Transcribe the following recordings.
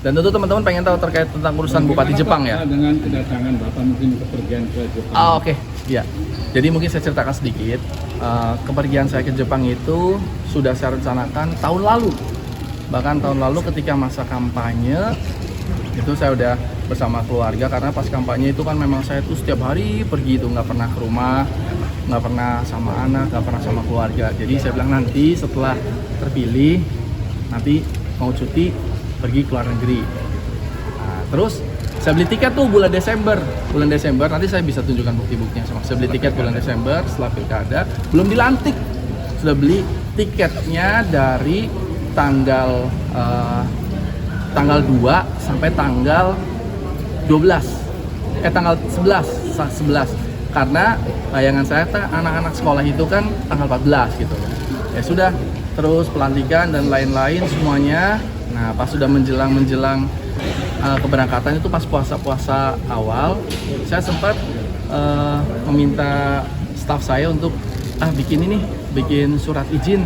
Dan tentu teman-teman pengen tahu terkait tentang urusan Bupati Jepang ya. Dengan kedatangan Bapak mungkin kepergian ke Jepang. Oke. Ya. Jadi mungkin saya ceritakan sedikit. Kepergian saya ke Jepang itu sudah saya rencanakan tahun lalu. Bahkan tahun lalu ketika masa kampanye itu saya udah bersama keluarga, karena pas kampanye itu kan memang saya tuh setiap hari pergi, itu nggak pernah ke rumah, nggak pernah sama anak, nggak pernah sama keluarga. Jadi saya bilang nanti setelah terpilih, nanti mau cuti pergi ke luar negeri. Nah, terus saya beli tiket tuh bulan Desember, nanti saya bisa tunjukkan bukti-buktinya sama. Saya beli tiket bulan Desember setelah pilkada, belum dilantik sudah beli tiketnya dari tanggal 2 sampai tanggal 12, tanggal 11, karena bayangan saya anak-anak sekolah itu kan tanggal 14 gitu. Ya sudah, terus pelantikan dan lain-lain semuanya. Nah, pas sudah menjelang keberangkatan itu pas puasa awal, saya sempat meminta staf saya untuk bikin surat izin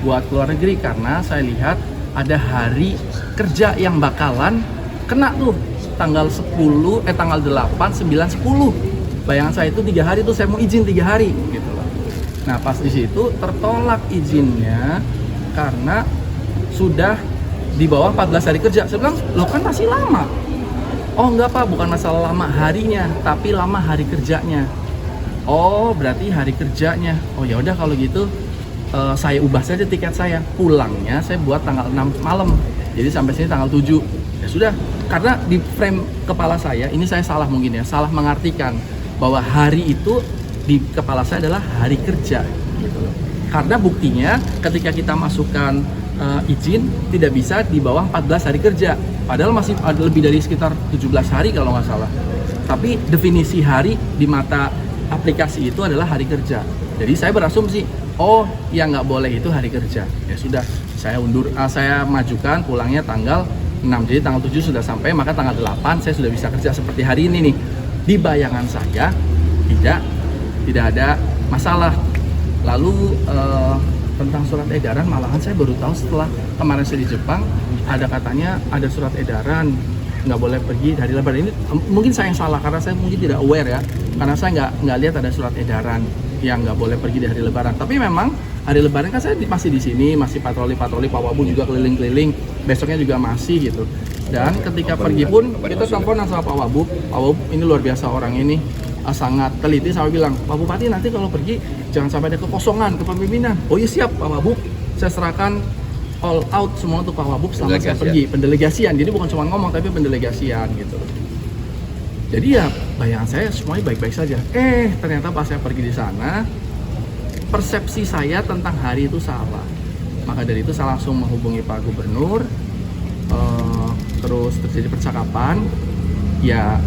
buat keluar negeri, karena saya lihat ada hari kerja yang bakalan kena tuh tanggal 8, 9, 10. Bayangan saya itu 3 hari tuh saya mau izin 3 hari gitu loh. Nah, pas di situ tertolak izinnya karena sudah di bawah 14 hari kerja. Saya bilang, "Loh kan masih lama." "Oh enggak Pak, bukan masalah lama harinya, tapi lama hari kerjanya." "Oh, berarti hari kerjanya." "Oh ya udah kalau gitu saya ubah saja tiket saya. Pulangnya saya buat tanggal 6 malam. Jadi sampai sini tanggal 7." Ya sudah, karena di frame kepala saya, ini saya salah mungkin ya, salah mengartikan bahwa hari itu di kepala saya adalah hari kerja gitu. Karena buktinya ketika kita masukkan izin tidak bisa di bawah 14 hari kerja, padahal masih ada lebih dari sekitar 17 hari kalau nggak salah. Tapi definisi hari di mata aplikasi itu adalah hari kerja. Jadi saya berasumsi, oh yang nggak boleh itu hari kerja. Ya sudah, saya majukan pulangnya tanggal 6, jadi tanggal 7 sudah sampai, maka tanggal 8 saya sudah bisa kerja seperti hari ini nih. Di bayangan saya tidak ada masalah. Lalu tentang surat edaran, malahan saya baru tahu setelah kemarin saya di Jepang, ada katanya ada surat edaran nggak boleh pergi dari Lebaran. Ini mungkin saya yang salah karena saya mungkin tidak aware ya, karena saya nggak lihat ada surat edaran yang nggak boleh pergi di hari Lebaran. Tapi memang hari Lebaran kan saya masih di sini, masih patroli, Pak Wabu juga keliling-keliling, besoknya juga masih gitu. Dan ketika pergi pun kita teleponan sama Pak Wabu ini luar biasa orang ini, sangat teliti, sama bilang, "Pak Bupati nanti kalau pergi jangan sampai ada kekosongan kepemimpinan." "Oh iya siap Pak Wabub, saya serahkan all out semua untuk Pak Wabub selama saya pergi." Pendelegasian, jadi bukan cuma ngomong tapi pendelegasian gitu. Jadi ya bayangan saya semuanya baik-baik saja. Ternyata pas saya pergi di sana, persepsi saya tentang hari itu salah. Maka dari itu saya langsung menghubungi Pak Gubernur, terus terjadi percakapan. Ya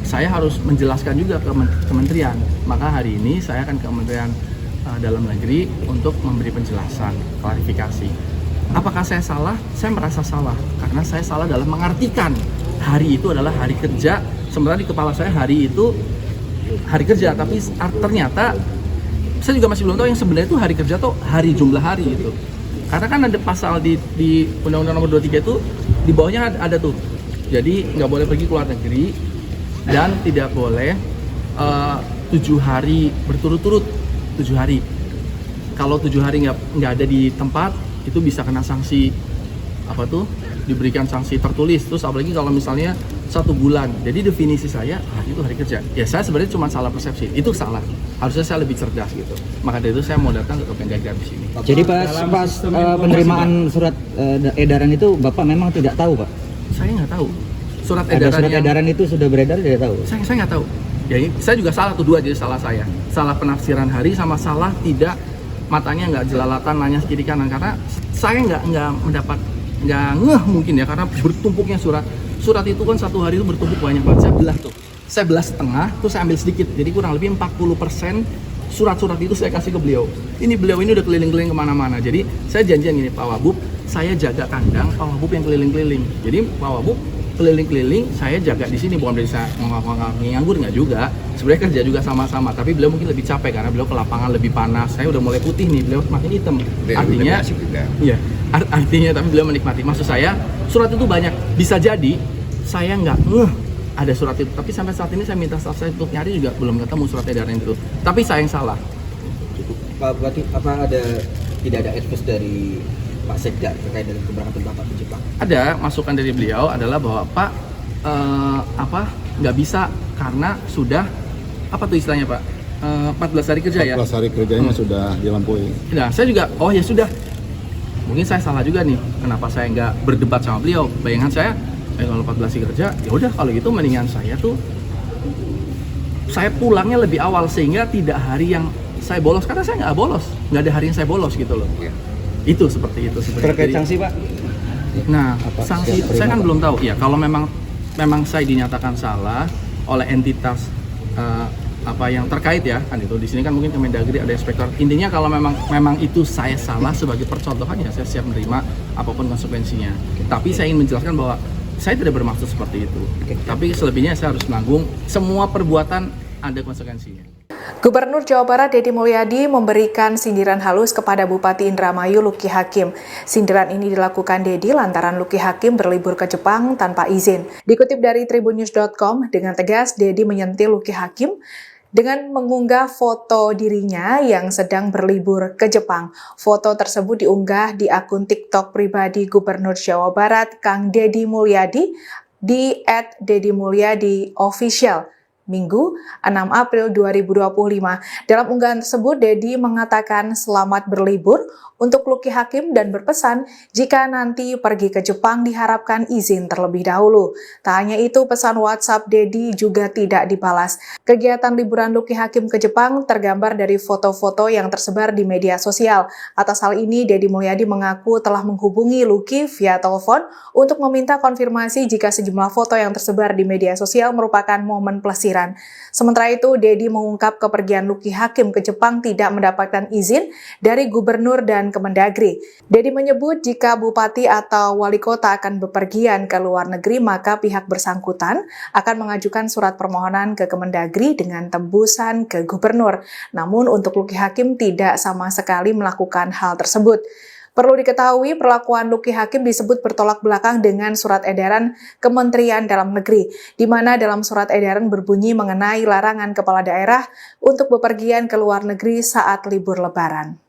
saya harus menjelaskan juga ke kementerian. Maka hari ini saya akan ke Kementerian Dalam Negeri untuk memberi penjelasan, klarifikasi. Apakah saya salah? Saya merasa salah karena saya salah dalam mengartikan hari itu adalah hari kerja, sementara di kepala saya hari itu hari kerja, tapi ternyata saya juga masih belum tahu yang sebenarnya itu hari kerja atau hari jumlah hari itu. Karena kan ada pasal di Undang-Undang Nomor 23 itu di bawahnya ada tuh. Jadi nggak boleh pergi ke luar negeri dan tidak boleh 7 hari berturut-turut. 7 hari. Kalau 7 hari nggak ada di tempat, itu bisa kena sanksi diberikan sanksi tertulis. Terus apalagi kalau misalnya 1 bulan. Jadi definisi saya hari itu hari kerja. Ya saya sebenarnya cuma salah persepsi. Itu salah. Harusnya saya lebih cerdas gitu. Maka dari itu saya mau datang ke Kemendagri di sini. Jadi pas penerimaan surat edaran itu Bapak memang tidak tahu, Pak? Saya nggak tahu. Surat edaran itu sudah beredar, tidak tahu? Saya nggak tahu. Ya, saya juga salah tuh, dua, jadi salah saya. Salah penafsiran hari sama salah tidak matanya nggak jelalatan nanya kiri kanan, karena saya nggak ngeh mungkin ya, karena bertumpuknya surat itu kan satu hari itu bertumpuk banyak banget. Saya belah setengah, terus saya ambil sedikit, jadi kurang lebih 40% surat-surat itu saya kasih ke beliau. Ini beliau ini udah keliling-keliling kemana-mana. Jadi saya janjian gini, Pak Wabub, saya jaga kandang, Pak Wabub yang keliling-keliling. Jadi Pak Wabub keliling-keliling, saya jaga di sini, bukan dari saya nganggur nggak juga. Sebenarnya kerja juga sama-sama, tapi beliau mungkin lebih capek karena beliau ke lapangan lebih panas. Saya udah mulai putih nih, beliau makin hitam. Artinya, iya, artinya tapi beliau menikmati. Maksud saya, surat itu banyak. Bisa jadi saya nggak ada surat itu, tapi sampai saat ini saya minta staff saya untuk nyari juga belum ketemu surat edaran itu. Tapi saya yang salah. Pak, berarti apa tidak ada advice dari Pak Sekda terkait dengan keberangkatan Bapak ke Jepang? Ada masukan dari beliau adalah bahwa Pak nggak bisa karena sudah apa tuh istilahnya Pak 14 hari kerja 14 hari kerjanya sudah dilampaui. Nah saya juga ya sudah, mungkin saya salah juga nih kenapa saya nggak berdebat sama beliau. Bayangan saya kalau 14 hari kerja ya udah, kalau gitu mendingan saya pulangnya lebih awal sehingga tidak hari yang saya bolos, karena saya nggak bolos, nggak ada hari yang saya bolos gitu loh. Itu seperti itu. Terkait sanksi Pak? Nah, sanksi saya kan belum tahu ya. Kalau memang saya dinyatakan salah oleh entitas yang terkait ya, kan itu di sini kan mungkin Kemendagri ada inspektor. Intinya kalau memang itu saya salah sebagai percontohan ya saya siap menerima apapun konsekuensinya. Tapi saya ingin menjelaskan bahwa saya tidak bermaksud seperti itu. Tapi selebihnya saya harus menanggung semua perbuatan ada konsekuensinya. Gubernur Jawa Barat Deddy Mulyadi memberikan sindiran halus kepada Bupati Indramayu Luki Hakim. Sindiran ini dilakukan Deddy lantaran Luki Hakim berlibur ke Jepang tanpa izin. Dikutip dari tribunnews.com, dengan tegas Deddy menyentil Luki Hakim dengan mengunggah foto dirinya yang sedang berlibur ke Jepang. Foto tersebut diunggah di akun TikTok pribadi Gubernur Jawa Barat Kang Deddy Mulyadi di @deddymulyadi_official. Minggu 6 April 2025. Dalam unggahan tersebut, Deddy mengatakan selamat berlibur untuk Luki Hakim dan berpesan jika nanti pergi ke Jepang diharapkan izin terlebih dahulu. Tak hanya itu, pesan WhatsApp Deddy juga tidak dibalas. Kegiatan liburan Luki Hakim ke Jepang tergambar dari foto-foto yang tersebar di media sosial. Atas hal ini, Deddy Mulyadi mengaku telah menghubungi Luki via telepon untuk meminta konfirmasi jika sejumlah foto yang tersebar di media sosial merupakan momen pelesiran. Sementara itu, Deddy mengungkap kepergian Luki Hakim ke Jepang tidak mendapatkan izin dari gubernur dan Kemendagri. Deddy menyebut jika bupati atau wali kota akan bepergian ke luar negeri, maka pihak bersangkutan akan mengajukan surat permohonan ke Kemendagri dengan tembusan ke gubernur. Namun untuk Luki Hakim tidak sama sekali melakukan hal tersebut. Perlu diketahui, perlakuan Luki Hakim disebut bertolak belakang dengan surat edaran Kementerian Dalam Negeri, di mana dalam surat edaran berbunyi mengenai larangan kepala daerah untuk bepergian ke luar negeri saat libur Lebaran.